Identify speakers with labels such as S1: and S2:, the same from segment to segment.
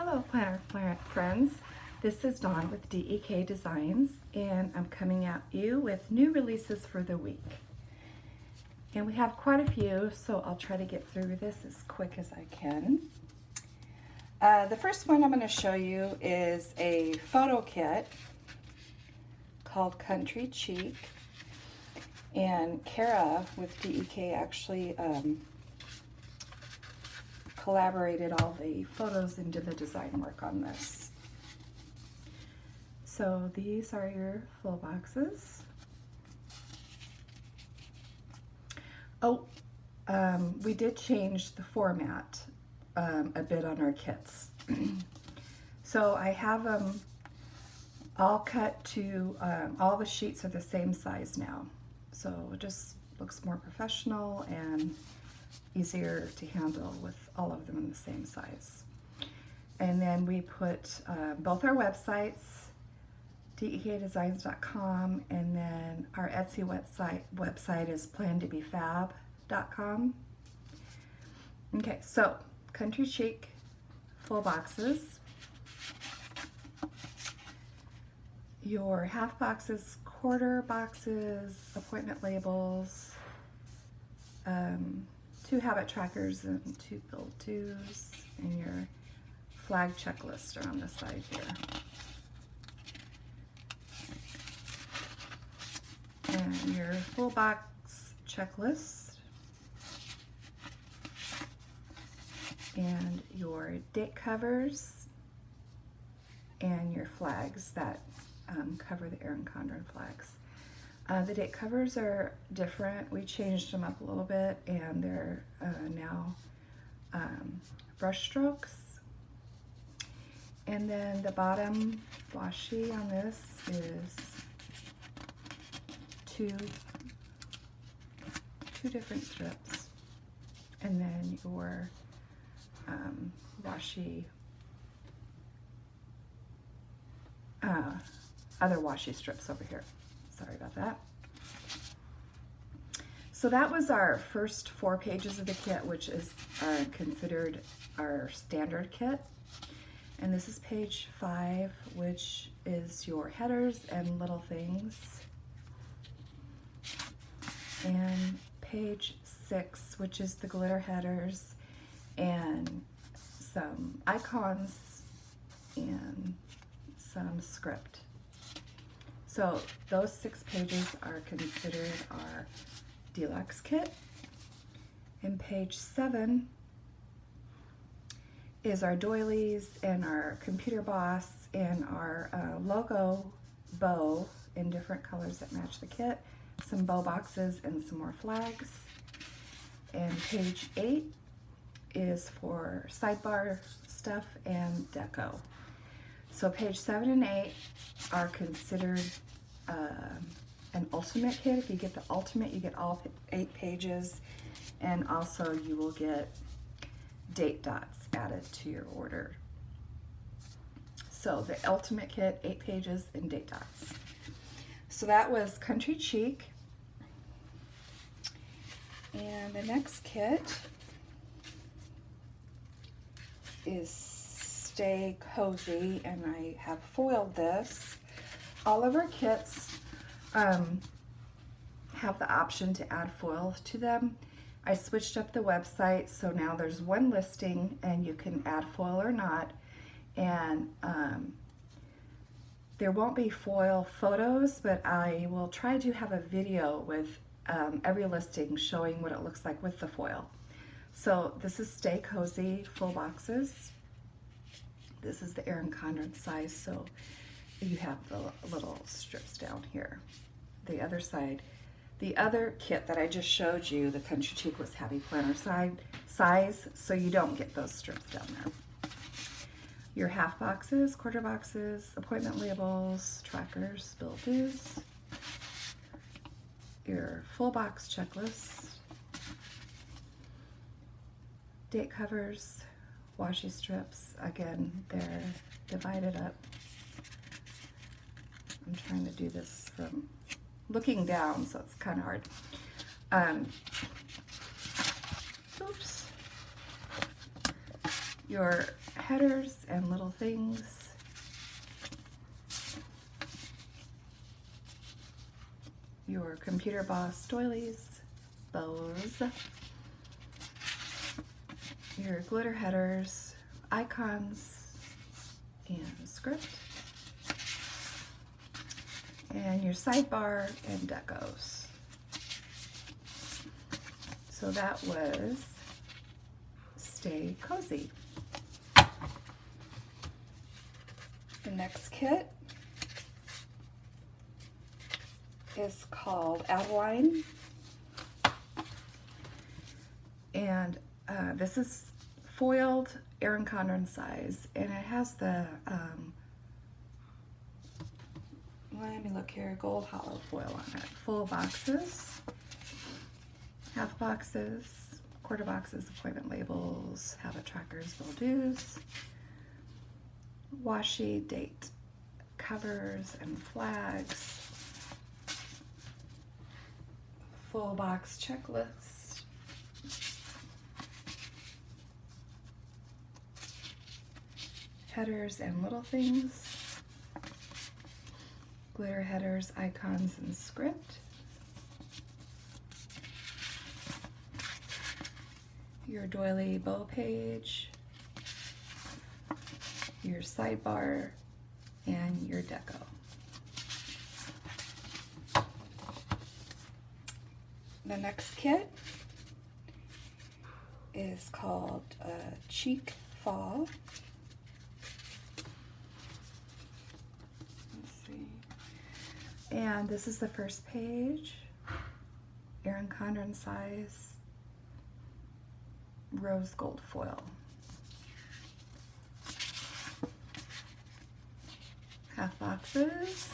S1: Hello Planner friends, this is Dawn with DEK Designs and I'm coming at you with new releases for the week. And we have quite a few, so I'll try to get through this as quick as I can. The first one I'm going to show you is a photo kit called Country Chic, and Kara with DEK actually collaborated all the photos and did the design work on this. So these are your full boxes. Oh, we did change the format a bit on our kits. So I have them all cut to, all the sheets are the same size now. So it just looks more professional and easier to handle with all of them in the same size. And then we put both our websites, dekdesigns.com, and then our Etsy website is plantobefab.com. Okay, so Country Chic full boxes. Your half boxes, quarter boxes, appointment labels, 2 habit trackers and 2 build tos, and your flag checklist are on the side here. And your full box checklist, and your date covers, and your flags that cover the Erin Condren flags. The date covers are different. We changed them up a little bit, and they're now brush strokes. And then the bottom washi on this is two different strips, and then your washi, other washi strips over here. Sorry about that. So that was our first 4 pages of the kit, which is considered our standard kit. And this is page 5, which is your headers and little things. And page 6, which is the glitter headers and some icons and some script. So those 6 pages are considered our deluxe kit. And page 7 is our doilies and our computer boss and our logo bow in different colors that match the kit, some bow boxes and some more flags. And page 8 is for sidebar stuff and deco. So page 7 and 8 are considered an ultimate kit. If you get the ultimate, you get all 8 pages, and also you will get date dots added to your order. So the ultimate kit, 8 pages and date dots. So that was Country Chic. And the next kit is Stay Cozy, and I have foiled this. All of our kits have the option to add foils to them. I switched up the website, so now there's one listing and you can add foil or not. And there won't be foil photos, but I will try to have a video with every listing showing what it looks like with the foil. So this is Stay Cozy full boxes. This is the Erin Condren size, so you have the little strips down here. The other side, the other kit that I just showed you, the Country Chic, was Happy Planner size, so you don't get those strips down there. Your half boxes, quarter boxes, appointment labels, trackers, bill dues, your full box checklist, date covers, washi strips. Again, they're divided up. I'm trying to do this from looking down, so it's kind of hard. Oops. your headers and little things. Your Computer Boss doilies, bows, your glitter headers, icons, and script, and your sidebar and decos. So that was Stay Cozy. The next kit is called Adeline, and this is foiled Erin Condren size, and it has the let me look here, gold hollow foil on it. Full boxes, half boxes, quarter boxes, appointment labels, have a trackers, bill dues, washi, date covers and flags, full box checklist, headers and little things, glitter headers, icons, and script, your doily bow page, your sidebar, and your deco. The next kit is called Cheek Fall. Let's see. And this is the first page, Erin Condren size, rose gold foil. Half boxes,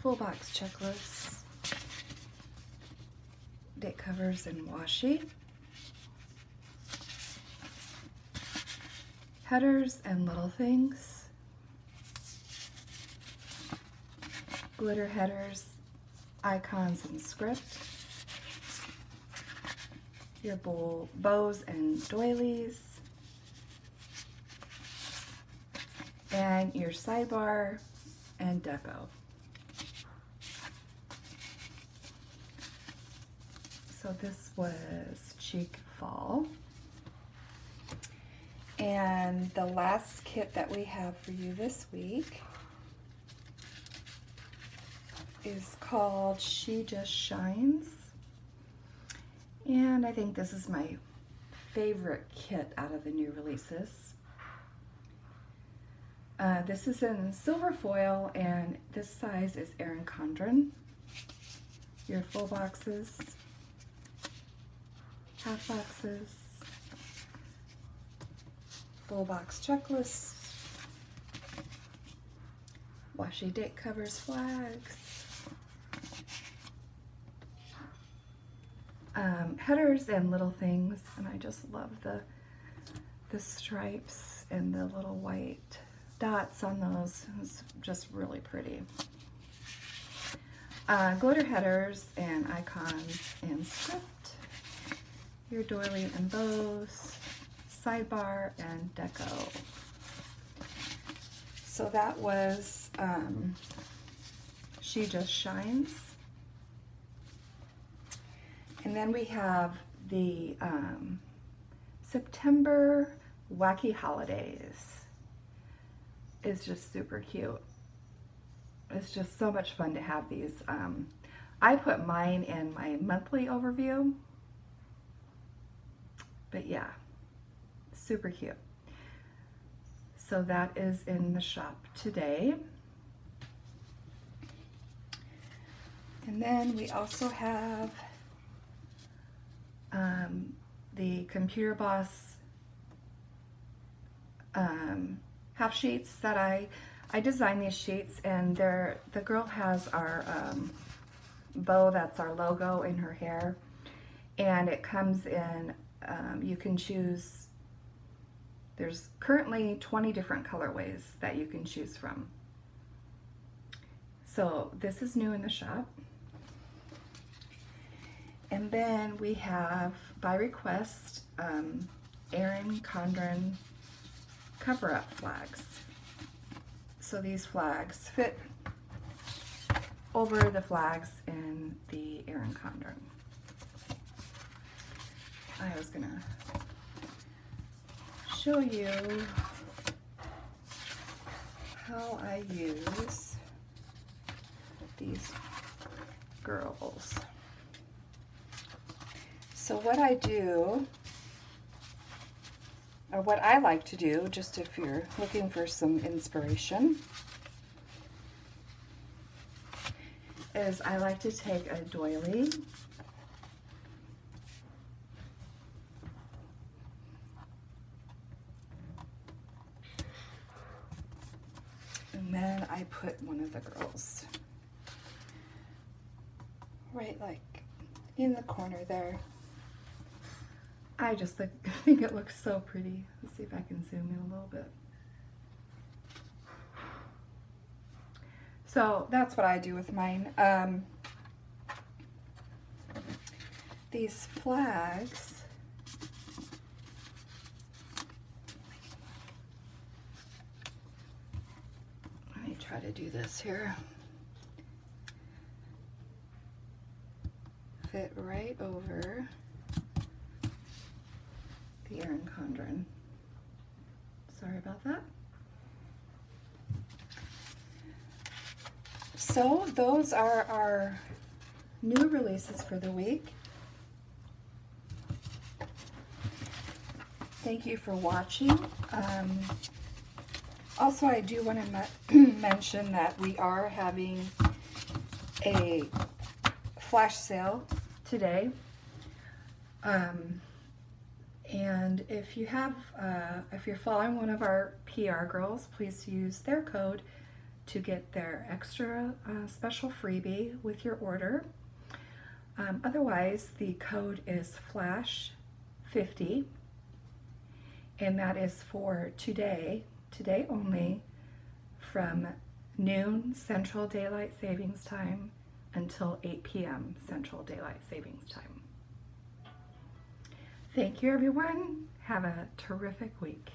S1: full box checklists, date covers and washi, headers and little things, glitter headers, icons and script, your bows and doilies, and your sidebar and deco. So this was Cheek Fall. And the last kit that we have for you this week is called She Just Shines. And I think this is my favorite kit out of the new releases. This is in silver foil, and this size is Erin Condren. Your full boxes, half boxes, full box checklists, washi date covers, flags, headers and little things, and I just love the stripes and the little white dots on those. It's just really pretty. Glitter headers and icons and script, your doily and bows, sidebar and deco. So that was She Just Shines. And then we have the September Wacky Holidays. Is just super cute. It's just so much fun to have these. I put mine in my monthly overview, but yeah, super cute. So that is in the shop today. And then we also have the Computer Boss half sheets that I designed these sheets, and the girl has our bow, that's our logo, in her hair, and it comes in, you can choose, there's currently 20 different colorways that you can choose from. So this is new in the shop. And then we have, by request, Erin Condren cover-up flags. So these flags fit over the flags in the Erin Condren. I was gonna show you how I use these girls. So what I do, or what I like to do, just if you're looking for some inspiration, is I like to take a doily and then I put one of the girls right like in the corner there. I just think it looks so pretty. Let's see if I can zoom in a little bit. So that's what I do with mine. These flags, let me try to do this here. Fit right over the Erin Condren. Sorry about that. So those are our new releases for the week. Thank you for watching. Also, I do want to mention that we are having a flash sale today. And if you have, if you're following one of our PR girls, please use their code to get their extra special freebie with your order. Otherwise, the code is FLASH50, and that is for today only, from noon Central Daylight Savings Time until 8 p.m. Central Daylight Savings Time. Thank you, everyone. Have a terrific week.